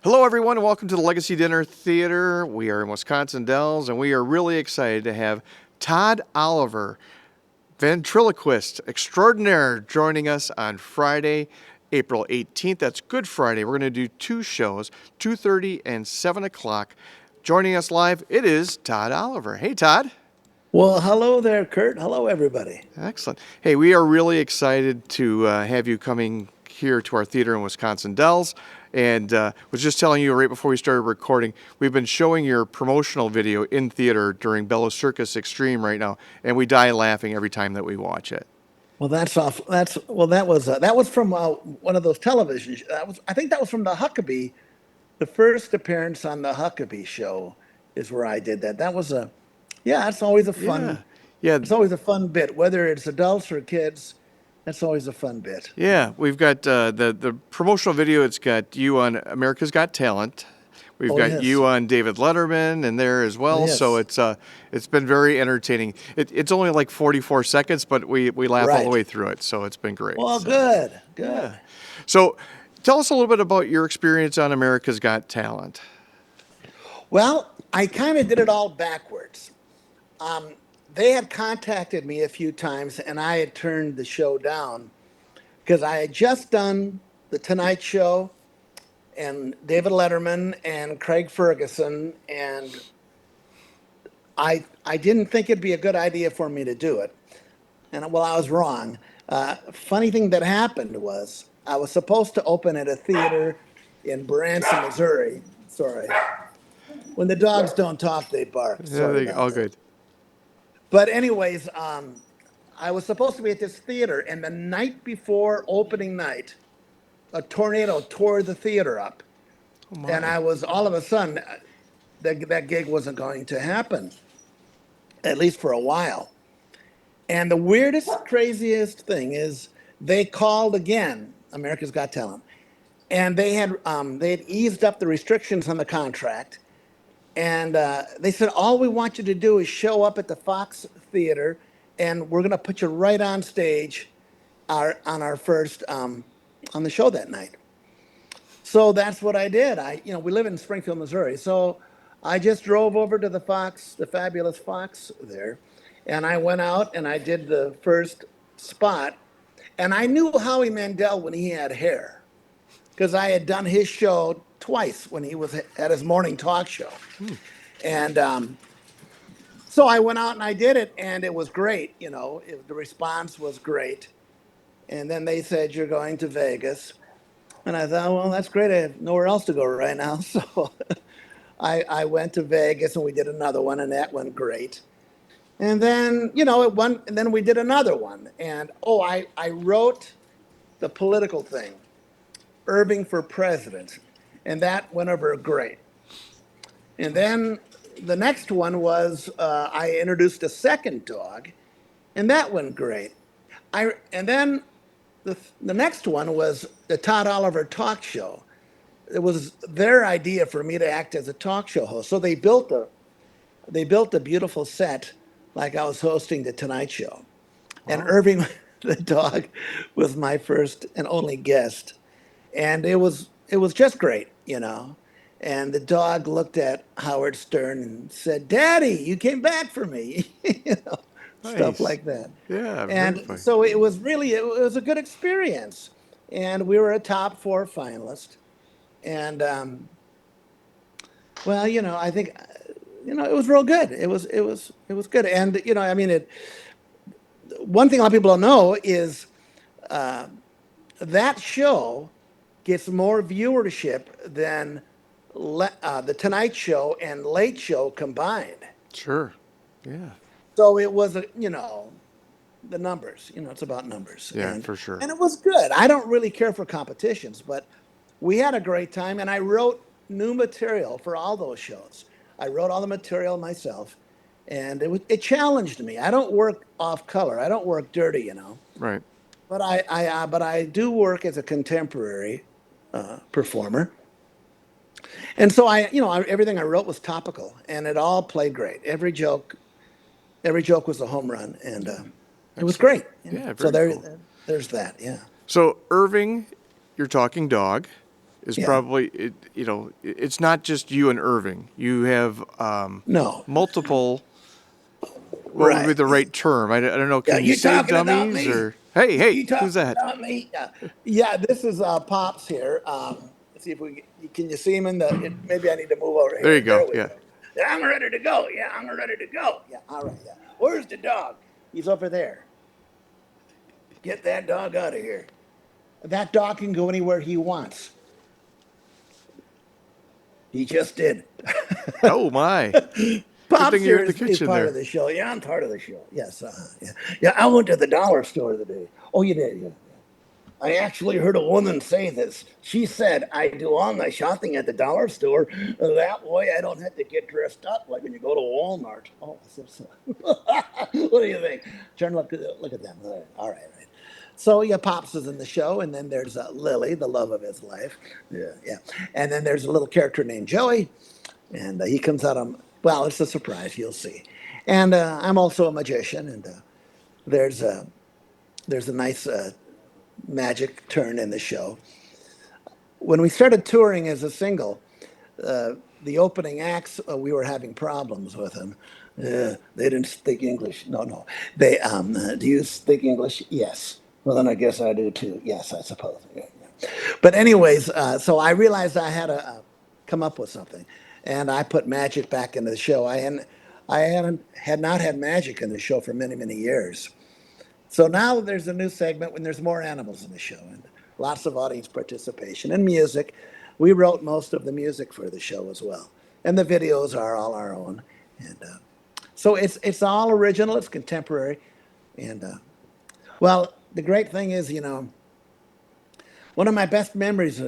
Hello, everyone. Welcome to the Legacy Dinner Theater. We are in Wisconsin Dells, and we are really excited to have Todd Oliver, ventriloquist extraordinaire, joining us on Friday, April 18th. That's Good Friday. We're going to do two shows, 2:30 and 7 o'clock. Joining us live, it is Todd Oliver. Hey, Todd. Well, hello there, Kurt. Hello, everybody. Excellent. Hey, we are really excited to have you coming here to our theater in Wisconsin Dells. And was just telling you right before we started recording, we've been showing your promotional video in theater during Bellow Circus Extreme right now, and we die laughing every time that we watch it. Well, that's off. That was from one of those television. I think that was from the Huckabee. The first appearance on the Huckabee show is where I did that. That was a, yeah. It's always a Yeah, fun. yeah, It's always a fun bit, whether it's adults or kids. That's always a fun bit. yeah. We've got the promotional video. It's got you on America's Got Talent. We've Oh got yes, you on David Letterman in there as oh well. So yes. it's been very entertaining. It's only like 44 seconds, but we laugh all the Right. way through it. So it's been great. Well, So good, good. yeah. So tell us a little bit about your experience on America's Got Talent. Well, I kind of did it all backwards. They had contacted me a few times, and I had turned the show down because I had just done the Tonight Show and David Letterman and Craig Ferguson, and I didn't think it'd be a good idea for me to do it. And well, I was wrong. Funny thing that happened was I was supposed to open at a theater in Branson, Missouri. Sorry. When the dogs don't talk, they bark. Yeah, Sorry about all that. good. But anyways, I was supposed to be at this theater, and the night before opening night, a tornado tore the theater up, Oh and my. I was all of a sudden that gig wasn't going to happen, at least for a while. And the weirdest, craziest thing is they called again, America's Got Talent, and they had eased up the restrictions on the contract, and they said all we want you to do is show up at the Fox Theater, and we're going to put you right on stage, on our first on the show that night. So that's what I did. We live in Springfield, Missouri. So I just drove over to the Fox, the fabulous Fox there, and I went out and I did the first spot. And I knew Howie Mandel when he had hair because I had done his show twice when he was at his morning talk show. And so I went out and I did it, and it was great. The response was great. And then they said, "You're going to Vegas." And I thought, well, that's great. I have nowhere else to go right now. So I went to Vegas and we did another one, and that went great. And then, and then we did another one. And I wrote the political thing, Irving for president. And that went over great. And then the next one was I introduced a second dog, and that went great. And then the next one was the Todd Oliver talk show. It was their idea for me to act as a talk show host. So they built a beautiful set like I was hosting the Tonight Show. And Wow. Irving, the dog, was my first and only guest. And it was just great. And the dog looked at Howard Stern and said, "Daddy, you came back for me." Stuff Nice. like that. Yeah, very And funny. so it was a good experience. And we were a top four finalist. And well, I think it was real good. It was good. And I mean, it. One thing a lot of people don't know is that show gets more viewership than the Tonight Show and Late Show combined. Sure. Yeah. So it was the numbers. It's about numbers, Yeah, and for sure. and it was good. I don't really care for competitions, but we had a great time, and I wrote new material for all those shows. I wrote all the material myself, and it challenged me. I don't work off color. I don't work dirty. Right. But I do work as a contemporary performer, and so everything I wrote was topical, and it all played great. Every joke was a home run, and it was Excellent. great. Yeah, So very cool. there's that. Yeah. So, Irving, your talking dog, is Yeah. probably, it's not just you and Irving. You have No. multiple, what would be Right. the right term? I don't know. Yeah. Can you You say talking about dummies me? or, hey, You who's talking that? about me? Yeah. This is Pops here. Let's see if can you see him in maybe I need to move over There you here. There go. we Yeah. go. Yeah, I'm ready to go. Yeah, I'm ready to go. Yeah. All right. Yeah. Where's the dog? He's over there. Get that dog out of here. That dog can go anywhere he wants. He just did. Oh, my. Good Pops thing you're here in the is kitchen part there. of the show. Yeah, I'm part of the show. Yes. Yeah. Yeah. I went to the dollar store today. Oh, you did? Yeah. I actually heard a woman say this. She said, I do all my shopping at the dollar store. That way I don't have to get dressed up like when you go to Walmart. Oh, so. What do you think? Turn, look at them. All right. So, yeah, Pops is in the show. And then there's Lily, the love of his life. Yeah, yeah. And then there's a little character named Joey. And he comes out on, well, it's a surprise. You'll see. And I'm also a magician. And there's a, there's a nice magic turn in the show. When we started touring as a single, the opening acts, we were having problems with them. They didn't speak English. No. They, do you speak English? Yes. Well, then I guess I do too. Yes, I suppose. Yeah, yeah. But anyways, so I realized I had to come up with something, and I put magic back into the show. Had not had magic in the show for many, many years. So now there's a new segment when there's more animals in the show and lots of audience participation and music. We wrote most of the music for the show as well, and the videos are all our own. And so it's all original. It's contemporary, and well, the great thing is, one of my best memories,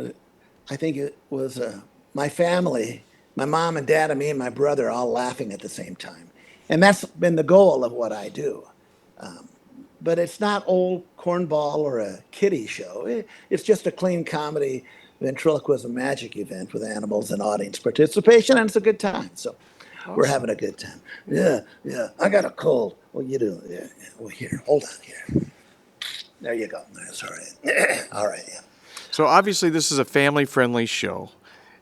I think it was my family, my mom and dad and me and my brother all laughing at the same time, and that's been the goal of what I do. But it's not old cornball or a kiddie show. It's just a clean comedy ventriloquism magic event with animals and audience participation, and it's a good time. So we're Awesome. having a good time. Yeah, yeah. I got a cold. Well, you do. Yeah, yeah. Well, here, hold on here. There you go. That's all right. All right. Yeah. So obviously this is a family-friendly show.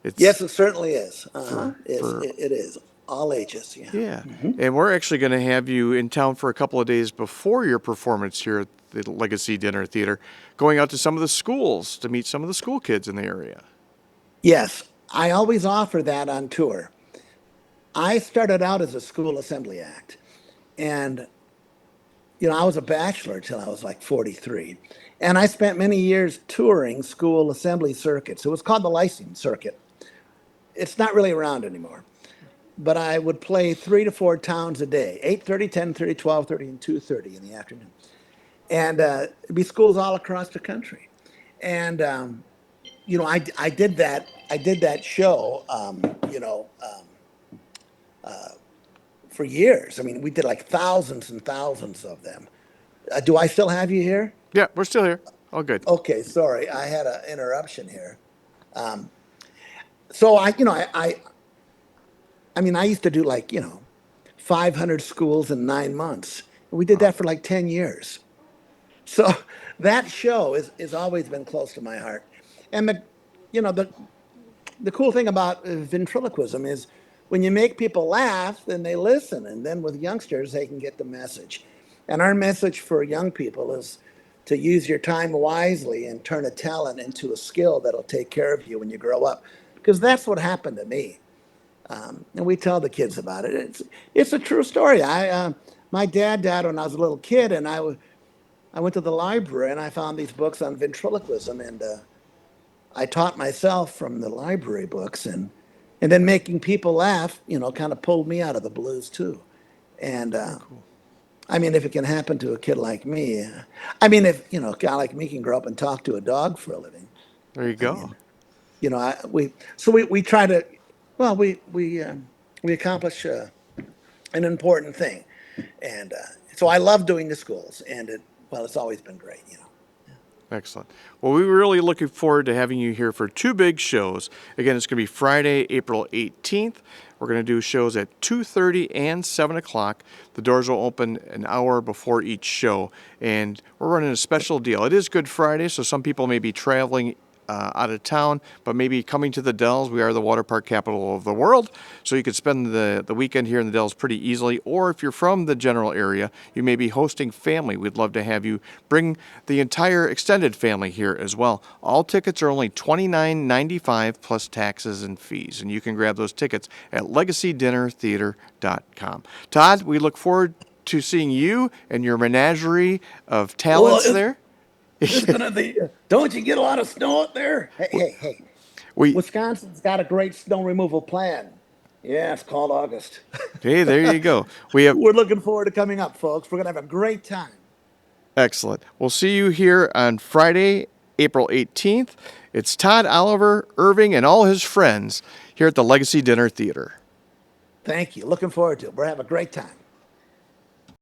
It's Yes, it certainly is. for It is all ages. Yeah. yeah. And we're actually going to have you in town for a couple of days before your performance here at the Legacy Dinner Theater, going out to some of the schools to meet some of the school kids in the area. Yes, I always offer that on tour. I started out as a school assembly act, and I was a bachelor till I was like 43. And I spent many years touring school assembly circuits. It was called the Lyceum Circuit. It's not really around anymore. But I would play 3 to 4 towns a day, 8:30, 10:30, 12:30, and 2:30 in the afternoon. And it'd be schools all across the country. And, I did that. I did that show, for years. I mean, we did like thousands and thousands of them. Do I still have you here? Yeah, we're still here. All good. Okay, sorry, I had an interruption here. So I mean, I used to do like 500 schools in 9 months. We did that Wow. for like 10 years. So that show is always been close to my heart. And you know, the cool thing about ventriloquism is when you make people laugh, then they listen, and then with youngsters, they can get the message. And our message for young people is to use your time wisely and turn a talent into a skill that'll take care of you when you grow up, because that's what happened to me. And we tell the kids about it. It's a true story. My dad died when I was a little kid, and I went to the library and I found these books on ventriloquism, and I taught myself from the library books, and then making people laugh, kind of pulled me out of the blues too. And Very cool. I mean, if it can happen to a kid like me, I mean, if a guy like me can grow up and talk to a dog for a living, There you I go. mean, we try to, well, we accomplish an important thing, and so I love doing the schools, and it's always been great. Excellent. Well, we were really looking forward to having you here for two big shows. Again, it's going to be Friday, April 18th. We're going to do shows at 2:30 and 7 o'clock. The doors will open an hour before each show, and we're running a special deal. It is Good Friday, so some people may be traveling out of town, but maybe coming to the Dells. We are the water park capital of the world, so you could spend the weekend here in the Dells pretty easily. Or if you're from the general area, you may be hosting family. We'd love to have you bring the entire extended family here as well. All tickets are only $29.95 plus taxes and fees, and you can grab those tickets at LegacyDinnerTheater.com. Todd, we look forward to seeing you and your menagerie of talents Well, there. it's gonna be. Don't you get a lot of snow up there? Hey! We Wisconsin's got a great snow removal plan. Yeah, it's called August. Hey, there you go. We have We're looking forward to coming up, folks. We're gonna have a great time. excellent. We'll see you here on Friday, April 18th. It's Todd Oliver, Irving, and all his friends here at the Legacy Dinner Theater. Thank you. Looking forward to it. We're having a great time.